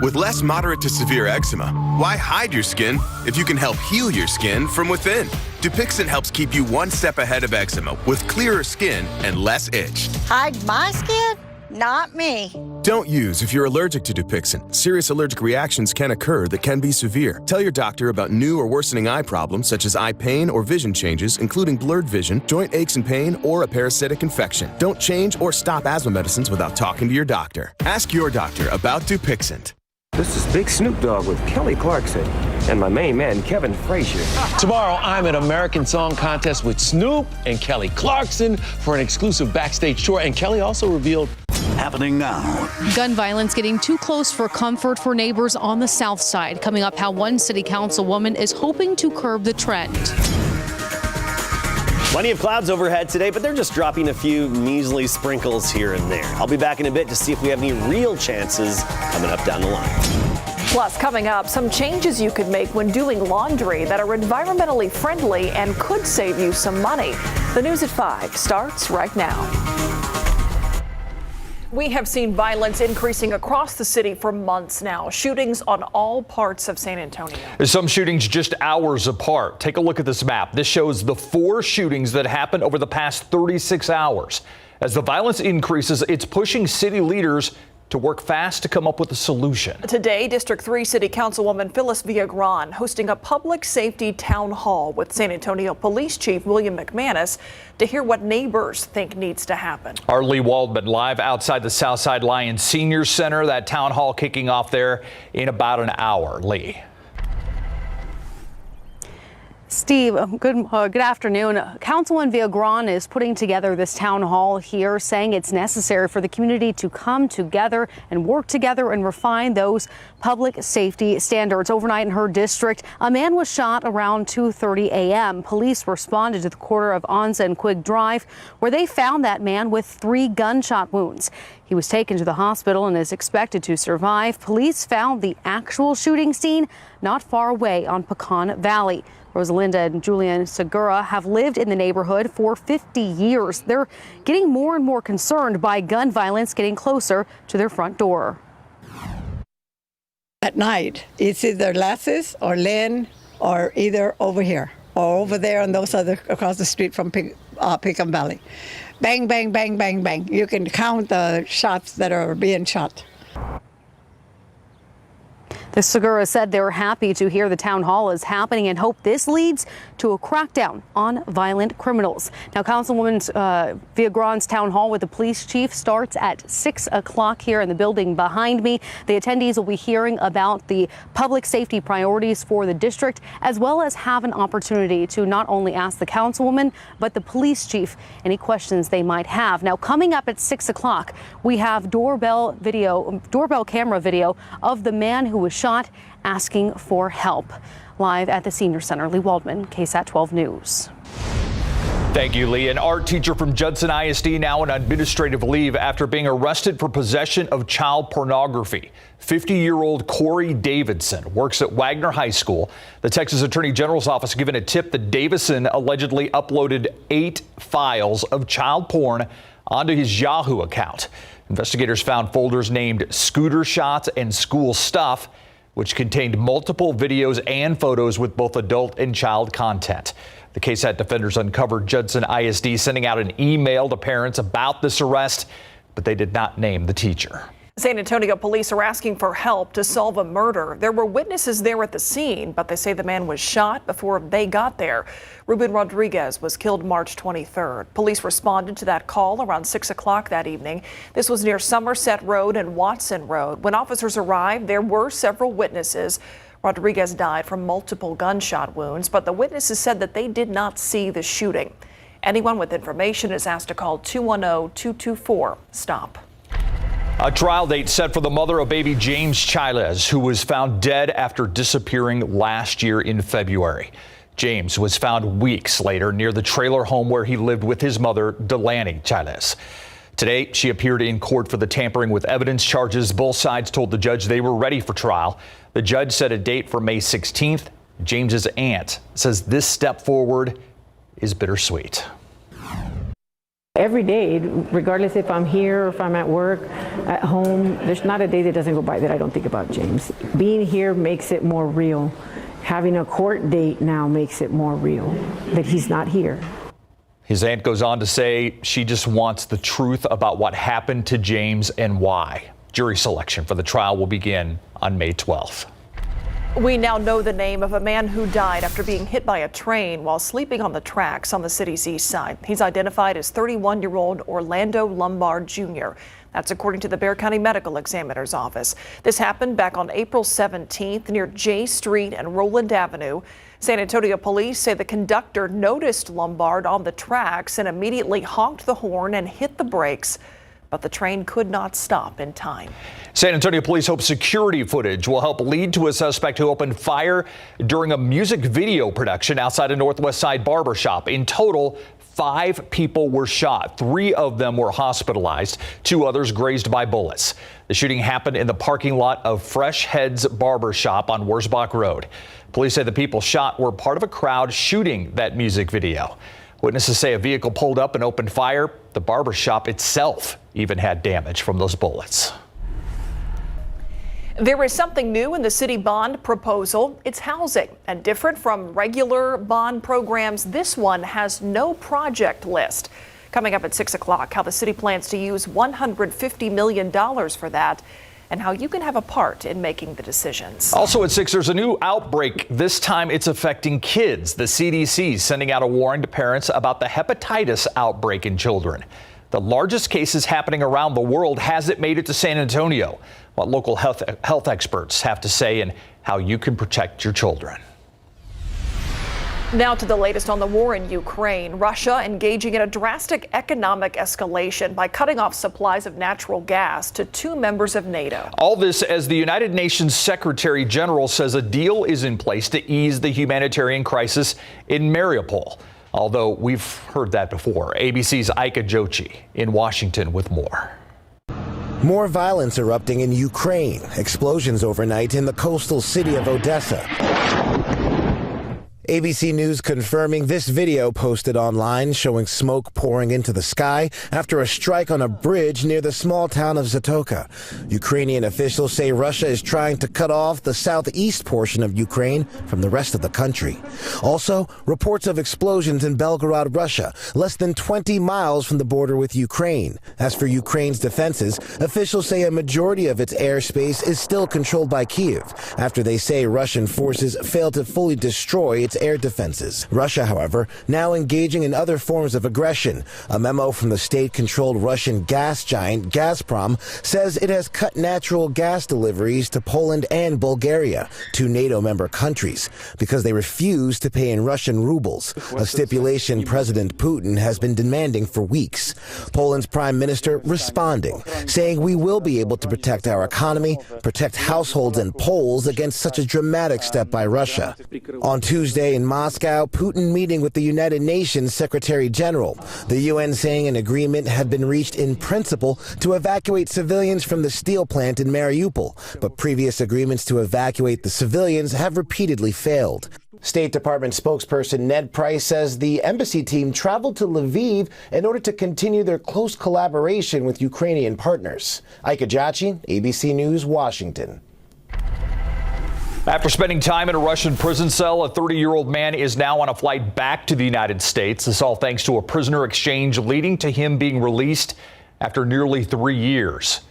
With less moderate to severe eczema, why hide your skin if you can help heal your skin from within? Dupixent helps keep you one step ahead of eczema with clearer skin and less itch. Hide my skin? Not me. Don't use if you're allergic to Dupixent. Serious allergic reactions can occur that can be severe. Tell your doctor about new or worsening eye problems such as eye pain or vision changes, including blurred vision, joint aches and pain, or a parasitic infection. Don't change or stop asthma medicines without talking to your doctor. Ask your doctor about Dupixent. This is Big Snoop Dogg with Kelly Clarkson and my main man, Kevin Frazier. Tomorrow, I'm at American Song Contest with Snoop and Kelly Clarkson for an exclusive backstage tour. And Kelly also revealed... Happening now. Gun violence getting too close for comfort for neighbors on the south side. Coming up, how one city councilwoman is hoping to curb the trend. Plenty of clouds overhead today, but they're just dropping a few measly sprinkles here and there. I'll be back in a bit to see if we have any real chances coming up down the line. Plus, coming up, some changes you could make when doing laundry that are environmentally friendly and could save you some money. The news at 5 starts right now. We have seen violence increasing across the city for months now. Shootings on all parts of San Antonio. Some shootings just hours apart. Take a look at this map. This shows the 4 shootings that happened over the past 36 hours. As the violence increases, it's pushing city leaders to work fast to come up with a solution. Today, District 3 City Councilwoman Phyllis Villagran hosting a public safety town hall with San Antonio Police Chief William McManus to hear what neighbors think needs to happen. Our Lee Waldman live outside the Southside Lions Senior Center. That town hall kicking off there in about an hour. Lee. Steve, good afternoon. Councilwoman Villagran is putting together this town hall here, saying it's necessary for the community to come together and work together and refine those public safety standards. Overnight in her district, a man was shot around 2:30 a.m. Police responded to the corner of Onza and Quigg Drive, where they found that man with 3 gunshot wounds. He was taken to the hospital and is expected to survive. Police found the actual shooting scene not far away on Pecan Valley. Rosalinda and Julian Segura have lived in the neighborhood for 50 years. They're getting more and more concerned by gun violence getting closer to their front door. At night, it's either Lasses or Lynn or either over here or over there on those other across the street from Pecan Valley. Bang, bang, bang, bang, bang. You can count the shots that are being shot. The Segura said they're happy to hear the town hall is happening and hope this leads to a crackdown on violent criminals. Now, Councilwoman Villagran's town hall with the police chief starts at 6 o'clock here in the building behind me. The attendees will be hearing about the public safety priorities for the district, as well as have an opportunity to not only ask the councilwoman, but the police chief any questions they might have. Now, coming up at 6 o'clock, we have doorbell camera video of the man who was shot asking for help. Live at the Senior Center, Lee Waldman, KSAT 12 News. Thank you, Lee. An art teacher from Judson ISD now on administrative leave after being arrested for possession of child pornography. 50-year-old Corey Davidson works at Wagner High School. The Texas Attorney General's office given a tip that Davison allegedly uploaded 8 files of child porn onto his Yahoo account. Investigators found folders named Scooter Shots and School Stuff, which contained multiple videos and photos with both adult and child content. The KSAT defenders uncovered Judson ISD sending out an email to parents about this arrest, but they did not name the teacher. San Antonio police are asking for help to solve a murder. There were witnesses there at the scene, but they say the man was shot before they got there. Ruben Rodriguez was killed March 23rd. Police responded to that call around 6 o'clock that evening. This was near Somerset Road and Watson Road. When officers arrived, there were several witnesses. Rodriguez died from multiple gunshot wounds, but the witnesses said that they did not see the shooting. Anyone with information is asked to call 210-224-STOP. A trial date set for the mother of baby James Chiles, who was found dead after disappearing last year in February. James was found weeks later near the trailer home where he lived with his mother, Delaney Chiles. Today, she appeared in court for the tampering with evidence charges. Both sides told the judge they were ready for trial. The judge set a date for May 16th. James's aunt says this step forward is bittersweet. Every day, regardless if I'm here or if I'm at work, at home, there's not a day that doesn't go by that I don't think about James. Being here makes it more real. Having a court date now makes it more real that he's not here. His aunt goes on to say she just wants the truth about what happened to James and why. Jury selection for the trial will begin on May 12th. We now know the name of a man who died after being hit by a train while sleeping on the tracks on the city's east side. He's identified as 31-year-old Orlando Lombard Jr. That's according to the Bexar County Medical Examiner's office. This happened back on April 17th near J Street and Roland Avenue. San Antonio police say the conductor noticed Lombard on the tracks and immediately honked the horn and hit the brakes, but the train could not stop in time. San Antonio police hope security footage will help lead to a suspect who opened fire during a music video production outside a Northwest Side barbershop. In total, 5 people were shot. 3 of them were hospitalized. 2 others grazed by bullets. The shooting happened in the parking lot of Fresh Heads Barbershop on Wurzbach Road. Police say the people shot were part of a crowd shooting that music video. Witnesses say a vehicle pulled up and opened fire. The barbershop itself even had damage from those bullets. There is something new in the city bond proposal. It's housing, and different from regular bond programs, this one has no project list. Coming up at 6 o'clock, how the city plans to use $150 million for that, and how you can have a part in making the decisions. Also at 6, there's a new outbreak. This time it's affecting kids. The CDC is sending out a warning to parents about the hepatitis outbreak in children. The largest cases happening around the world. Has it made it to San Antonio? What local health experts have to say and how you can protect your children. Now to the latest on the war in Ukraine. Russia engaging in a drastic economic escalation by cutting off supplies of natural gas to 2 members of NATO. All this as the United Nations Secretary General says a deal is in place to ease the humanitarian crisis in Mariupol. Although we've heard that before. ABC's Ika Jochi in Washington with more. More violence erupting in Ukraine. Explosions overnight in the coastal city of Odessa. ABC News confirming this video posted online showing smoke pouring into the sky after a strike on a bridge near the small town of Zatoka. Ukrainian officials say Russia is trying to cut off the southeast portion of Ukraine from the rest of the country. Also, reports of explosions in Belgorod, Russia, less than 20 miles from the border with Ukraine. As for Ukraine's defenses, officials say a majority of its airspace is still controlled by Kyiv after they say Russian forces failed to fully destroy its air defenses. Russia, however, now engaging in other forms of aggression. A memo from the state-controlled Russian gas giant Gazprom says it has cut natural gas deliveries to Poland and Bulgaria, 2 NATO member countries, because they refuse to pay in Russian rubles, a stipulation President Putin has been demanding for weeks. Poland's prime minister responding, saying we will be able to protect our economy, protect households and Poles against such a dramatic step by Russia. On Tuesday, in Moscow, Putin meeting with the United Nations Secretary General. The UN saying an agreement had been reached in principle to evacuate civilians from the steel plant in Mariupol, but previous agreements to evacuate the civilians have repeatedly failed. State Department spokesperson Ned Price says the embassy team traveled to Lviv in order to continue their close collaboration with Ukrainian partners. Ika Jochi, ABC News, Washington. After spending time in a Russian prison cell, a 30-year-old man is now on a flight back to the United States. This all thanks to a prisoner exchange leading to him being released after nearly 3 years.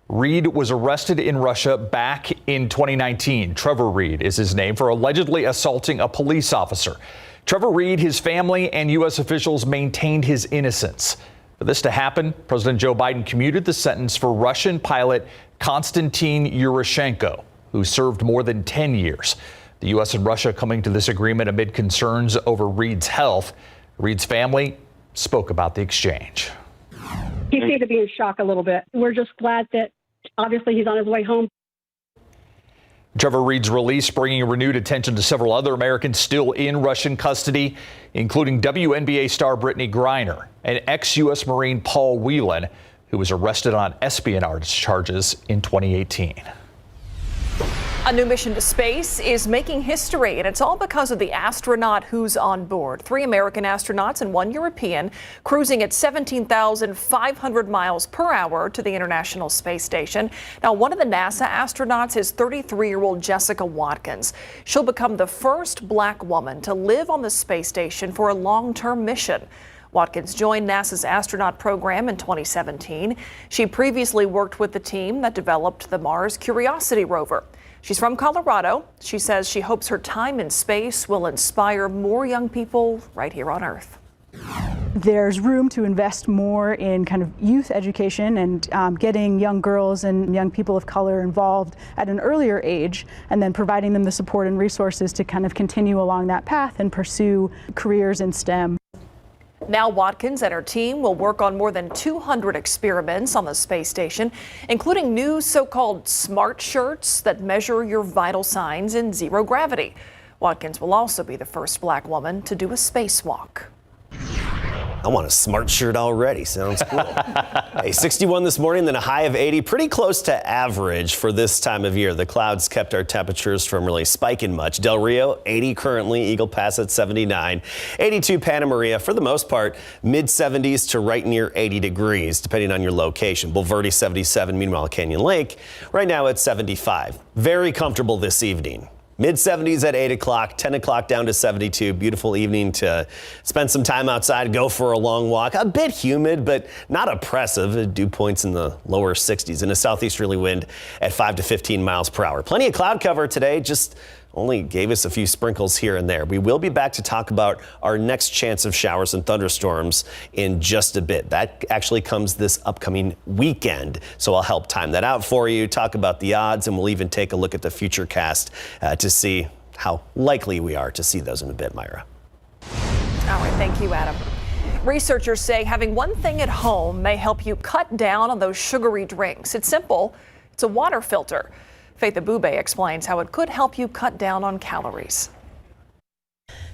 Reed was arrested in Russia back in 2019. Trevor Reed is his name, for allegedly assaulting a police officer. Trevor Reed, his family, and U.S. officials maintained his innocence. For this to happen, President Joe Biden commuted the sentence for Russian pilot Konstantin Yurishenko, who served more than 10 years. The U.S. and Russia coming to this agreement amid concerns over Reed's health. Reed's family spoke about the exchange. He seemed to be in shock a little bit. We're just glad that obviously he's on his way home. Trevor Reed's release bringing renewed attention to several other Americans still in Russian custody, including WNBA star Brittany Griner and ex-U.S. Marine Paul Whelan, who was arrested on espionage charges in 2018. A new mission to space is making history, and it's all because of the astronaut who's on board. 3 American astronauts and 1 European cruising at 17,500 miles per hour to the International Space Station. Now, one of the NASA astronauts is 33-year-old Jessica Watkins. She'll become the first black woman to live on the space station for a long-term mission. Watkins joined NASA's astronaut program in 2017. She previously worked with the team that developed the Mars Curiosity rover. She's from Colorado. She says she hopes her time in space will inspire more young people right here on Earth. There's room to invest more in kind of youth education and getting young girls and young people of color involved at an earlier age, and then providing them the support and resources to kind of continue along that path and pursue careers in STEM. Now Watkins and her team will work on more than 200 experiments on the space station, including new so-called smart shirts that measure your vital signs in zero gravity. Watkins will also be the first black woman to do a spacewalk. I want a smart shirt already. Sounds cool. Hey, 61 this morning, then a high of 80. Pretty close to average for this time of year. The clouds kept our temperatures from really spiking much. Del Rio, 80 currently. Eagle Pass at 79. 82 Santa Maria. For the most part, mid-70s to right near 80 degrees, depending on your location. Bulverde, 77. Meanwhile, Canyon Lake, right now at 75. Very comfortable this evening. Mid-70s at 8 o'clock, 10 o'clock down to 72. Beautiful evening to spend some time outside, go for a long walk. A bit humid, but not oppressive. Dew points in the lower 60s and a southeasterly wind at 5 to 15 miles per hour. Plenty of cloud cover today, just only gave us a few sprinkles here and there. We will be back to talk about our next chance of showers and thunderstorms in just a bit. That actually comes this upcoming weekend, so I'll help time that out for you, talk about the odds, and we'll even take a look at the future cast to see how likely we are to see those in a bit, Myra. All right, thank you, Adam. Researchers say having one thing at home may help you cut down on those sugary drinks. It's simple. It's a water filter. Faith Abube explains how it could help you cut down on calories.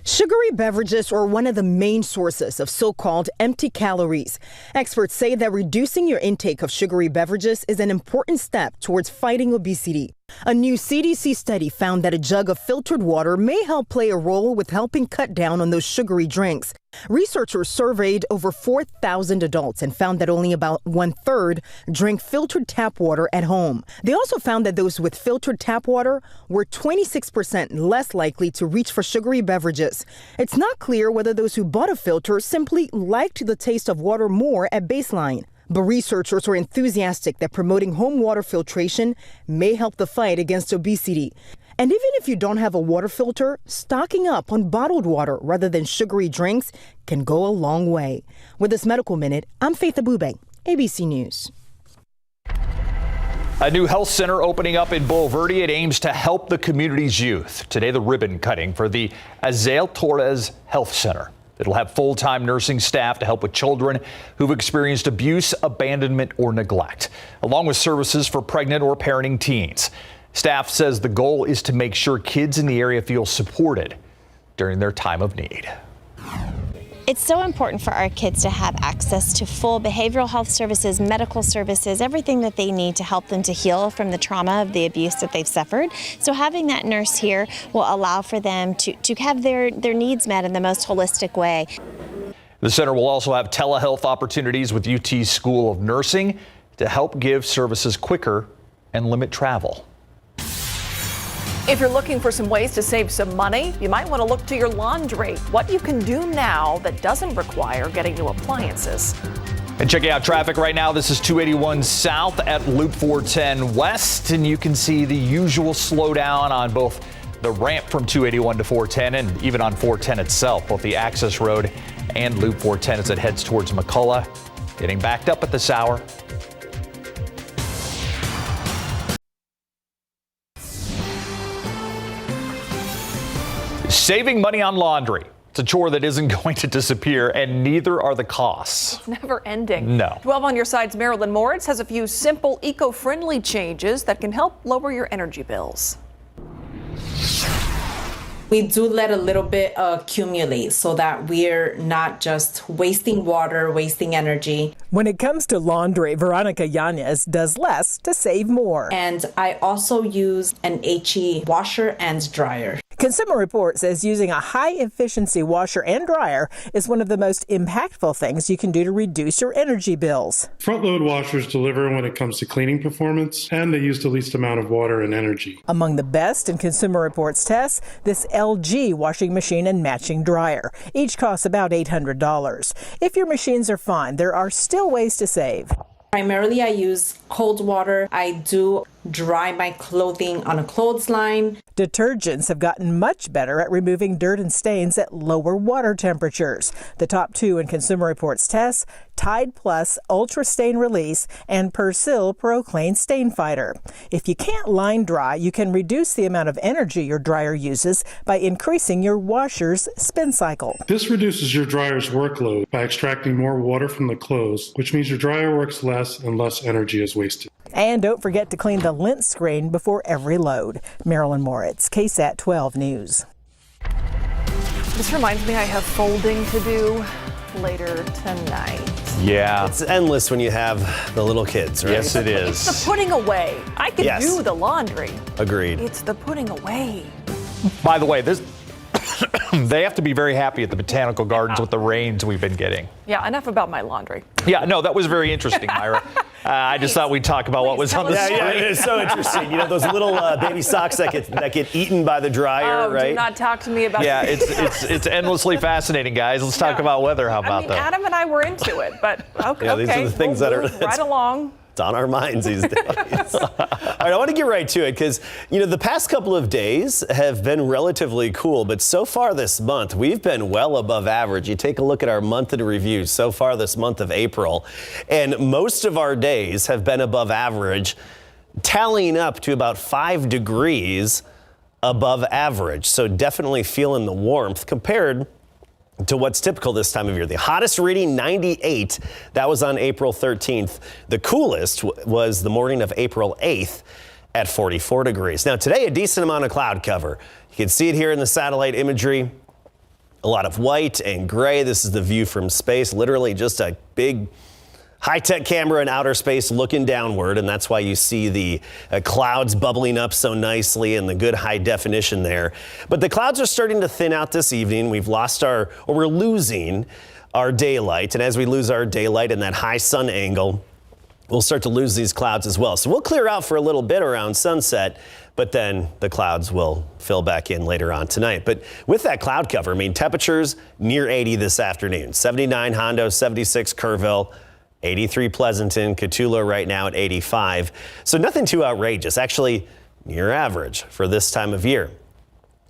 Sugary beverages are one of the main sources of so-called empty calories. Experts say that reducing your intake of sugary beverages is an important step towards fighting obesity. A new CDC study found that a jug of filtered water may help play a role with helping cut down on those sugary drinks. Researchers surveyed over 4,000 adults and found that only about 1/3 drink filtered tap water at home. They also found that those with filtered tap water were 26% less likely to reach for sugary beverages. It's not clear whether those who bought a filter simply liked the taste of water more at baseline. But researchers are enthusiastic that promoting home water filtration may help the fight against obesity. And even if you don't have a water filter, stocking up on bottled water rather than sugary drinks can go a long way. With this Medical Minute, I'm Faith Abube, ABC News. A new health center opening up in Bulgaria. It aims to help the community's youth. Today, the ribbon cutting for the Azael Torres Health Center. It'll have full-time nursing staff to help with children who've experienced abuse, abandonment, or neglect, along with services for pregnant or parenting teens. Staff says the goal is to make sure kids in the area feel supported during their time of need. It's so important for our kids to have access to full behavioral health services, medical services, everything that they need to help them to heal from the trauma of the abuse that they've suffered. So having that nurse here will allow for them to have their needs met in the most holistic way. The center will also have telehealth opportunities with UT's School of Nursing to help give services quicker and limit travel. If you're looking for some ways to save some money, you might want to look to your laundry. What you can do now that doesn't require getting new appliances. And checking out traffic right now, this is 281 south at Loop 410 west, and you can see the usual slowdown on both the ramp from 281 to 410 and even on 410 itself, both the access road and Loop 410 as it heads towards McCullough. Getting backed up at this hour. Saving money on laundry. It's a chore that isn't going to disappear, and neither are the costs. It's never ending. No. 12 on your side's Marilyn Moritz has a few simple, eco-friendly changes that can help lower your energy bills. We do let a little bit accumulate so that we're not just wasting water, wasting energy. When it comes to laundry, Veronica Yanez does less to save more. And I also use an HE washer and dryer. Consumer Reports says using a high-efficiency washer and dryer is one of the most impactful things you can do to reduce your energy bills. Front-load washers deliver when it comes to cleaning performance, and they use the least amount of water and energy. Among the best in Consumer Reports tests, this LG washing machine and matching dryer. Each costs about $800. If your machines are fine, there are still ways to save. Primarily, I use cold water. I do dry my clothing on a clothesline. Detergents have gotten much better at removing dirt and stains at lower water temperatures. The top two in Consumer Reports tests, Tide Plus Ultra Stain Release and Persil Proclean Stain Fighter. If you can't line dry, you can reduce the amount of energy your dryer uses by increasing your washer's spin cycle. This reduces your dryer's workload by extracting more water from the clothes, which means your dryer works less and less energy is wasted. And don't forget to clean the lint screen before every load. Marilyn Moritz, KSAT 12 News. This reminds me I have folding to do later tonight. Yeah. It's endless when you have the little kids, right? Yes, it is. It's the putting away. I can do the laundry. Agreed. It's the putting away. By the way, they have to be very happy at the Botanical Gardens with the rains we've been getting. Yeah, enough about my laundry. Yeah, no, that was very interesting, Myra. I just thought we'd talk about what was on the screen. Yeah, it's so interesting. You know, those little baby socks that get eaten by the dryer, right? Do not talk to me about it's endlessly fascinating, guys. Let's talk about weather. How about that? Adam and I were into it, but okay. Yeah, these are the things that are right along. It's on our minds these days. All right, I want to get right to it because, you know, the past couple of days have been relatively cool, but so far this month, we've been well above average. You take a look at our month in review so far this month of April, and most of our days have been above average, tallying up to about 5 degrees above average. So definitely feeling the warmth compared to what's typical this time of year. The hottest reading, 98. That was on April 13th. The coolest was the morning of April 8th at 44 degrees. Now today, a decent amount of cloud cover. You can see it here in the satellite imagery. A lot of white and gray. This is the view from space. Literally just a big high-tech camera in outer space looking downward, and that's why you see the clouds bubbling up so nicely and the good high definition there. But the clouds are starting to thin out this evening. We're losing our daylight, and as we lose our daylight and that high sun angle, we'll start to lose these clouds as well. So we'll clear out for a little bit around sunset, but then the clouds will fill back in later on tonight. But with that cloud cover, I mean, temperatures near 80 this afternoon. 79 Hondo, 76 Kerrville, 83 Pleasanton, Cotulla right now at 85. So nothing too outrageous, actually near average for this time of year.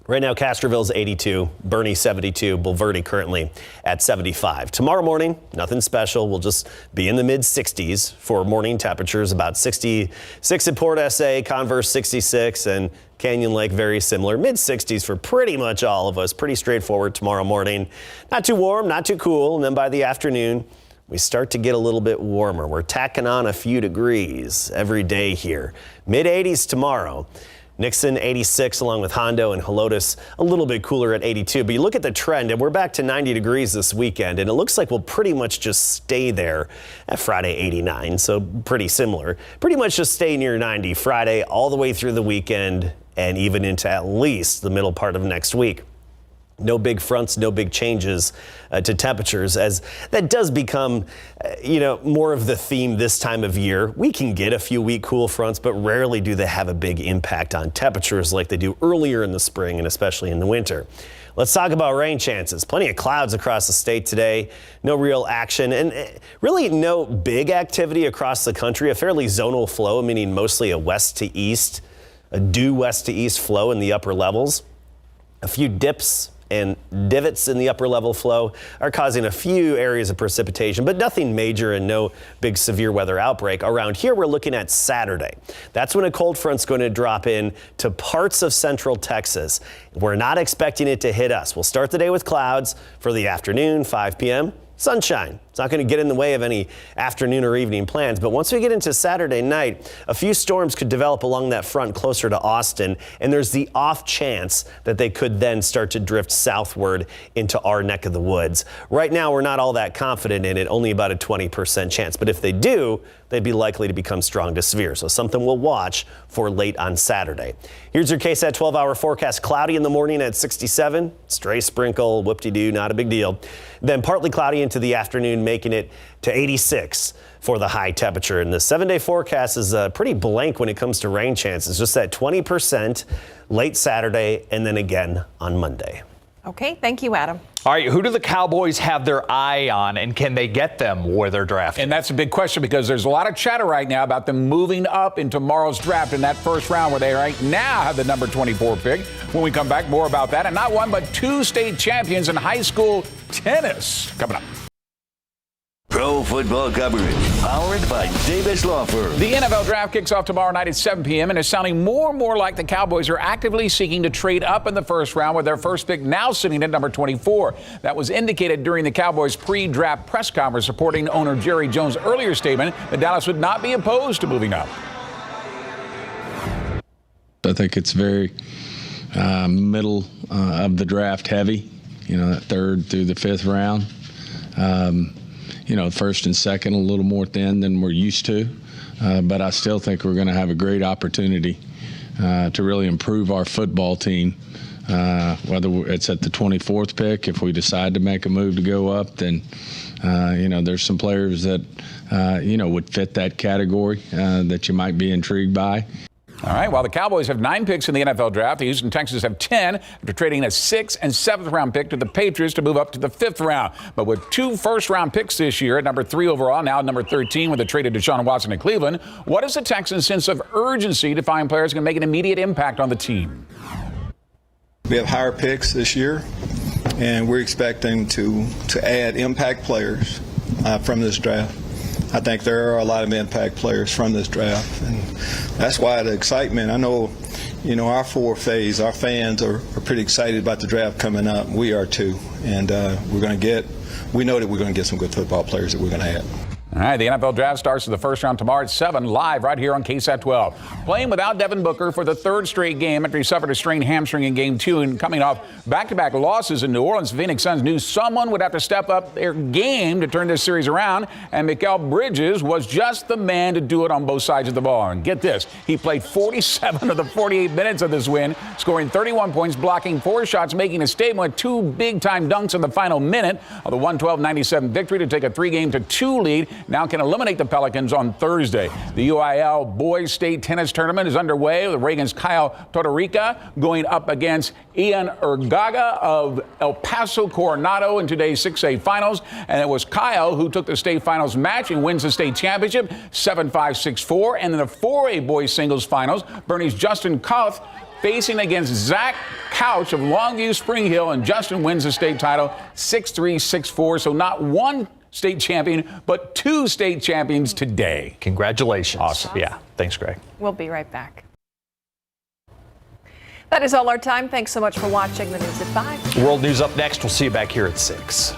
Right now, Castroville's 82, Bernie 72, Bulverde currently at 75. Tomorrow morning, nothing special. We'll just be in the mid 60s for morning temperatures, about 66 at Port SA, Converse 66, and Canyon Lake very similar. Mid 60s for pretty much all of us. Pretty straightforward tomorrow morning. Not too warm, not too cool. And then by the afternoon, we start to get a little bit warmer. We're tacking on a few degrees every day here. Mid 80s tomorrow. Nixon 86 along with Hondo and Helotes a little bit cooler at 82. But you look at the trend and we're back to 90 degrees this weekend, and it looks like we'll pretty much just stay there at Friday 89. So pretty similar. Pretty much just stay near 90 Friday all the way through the weekend and even into at least the middle part of next week. No big fronts, no big changes to temperatures, as that does become, more of the theme this time of year. We can get a few weak cool fronts, but rarely do they have a big impact on temperatures like they do earlier in the spring and especially in the winter. Let's talk about rain chances. Plenty of clouds across the state today. No real action and really no big activity across the country. A fairly zonal flow, meaning mostly a west to east, a due west to east flow in the upper levels. A few dips and divots in the upper level flow are causing a few areas of precipitation, but nothing major and no big severe weather outbreak. Around here, we're looking at Saturday. That's when a cold front's going to drop in to parts of central Texas. We're not expecting it to hit us. We'll start the day with clouds for the afternoon, 5 p.m. Sunshine, It's not going to get in the way of any afternoon or evening plans. But once we get into Saturday night, a few storms could develop along that front closer to Austin. And there's the off chance that they could then start to drift southward into our neck of the woods. Right now, we're not all that confident in it, only about a 20% chance. But if they do, they'd be likely to become strong to severe. So something we'll watch for late on Saturday. Here's your KSAT 12-hour forecast. Cloudy in the morning at 67. Stray sprinkle, whoop-de-doo, not a big deal. Then partly cloudy into the afternoon, making it to 86 for the high temperature. And the 7-day forecast is pretty blank when it comes to rain chances. Just that 20% late Saturday and then again on Monday. Okay, thank you, Adam. All right, who do the Cowboys have their eye on, and can they get them where they're drafted? And that's a big question because there's a lot of chatter right now about them moving up in tomorrow's draft in that first round where they right now have the number 24 pick. When we come back, more about that. And not one, but two state champions in high school tennis coming up. Pro football coverage, powered by Davis Law Firm. The NFL draft kicks off tomorrow night at 7 p.m. and is sounding more and more like the Cowboys are actively seeking to trade up in the first round with their first pick now sitting at number 24. That was indicated during the Cowboys pre-draft press conference, supporting owner Jerry Jones' earlier statement that Dallas would not be opposed to moving up. I think it's very middle of the draft heavy, that third through the fifth round. First and second a little more thin than we're used to. But I still think we're going to have a great opportunity to really improve our football team. Whether it's at the 24th pick, if we decide to make a move to go up, then, there's some players that, would fit that category that you might be intrigued by. All right, while the Cowboys have 9 picks in the NFL draft, the Houston Texans have 10 after trading a 6th and 7th round pick to the Patriots to move up to the 5th round. But with 2 first-round picks this year at number 3 overall, now number 13 with the trade of Deshaun Watson to Cleveland, what is the Texans' sense of urgency to find players who can make an immediate impact on the team? We have higher picks this year, and we're expecting to add impact players from this draft. I think there are a lot of impact players from this draft, and that's why the excitement. I know, our phase, our fans are pretty excited about the draft coming up. We are too, and we know that we're going to get some good football players that we're going to add. All right, the NFL draft starts in the first round tomorrow at 7, live right here on KSAT 12. Playing without Devin Booker for the 3rd straight game after he suffered a strained hamstring in Game 2 and coming off back-to-back losses in New Orleans, the Phoenix Suns knew someone would have to step up their game to turn this series around, and Mikal Bridges was just the man to do it on both sides of the ball. And get this, he played 47 of the 48 minutes of this win, scoring 31 points, blocking 4 shots, making a statement with 2 big-time dunks in the final minute of the 112-97 victory to take a 3-2 lead. Now can eliminate the Pelicans on Thursday. The UIL Boys State Tennis Tournament is underway with Reagan's Kyle Tortorica going up against Ian Urgaga of El Paso Coronado in today's 6A finals. And it was Kyle who took the state finals match and wins the state championship 7-5, 6-4. And in the 4A boys singles finals, Bernie's Justin Kauth facing against Zach Couch of Longview Spring Hill, and Justin wins the state title 6-3, 6-4. So not one state champion, but 2 state champions today. Congratulations. Awesome. Yeah. Thanks, Greg. We'll be right back. That is all our time. Thanks so much for watching the news at 5. World News up next. We'll see you back here at 6.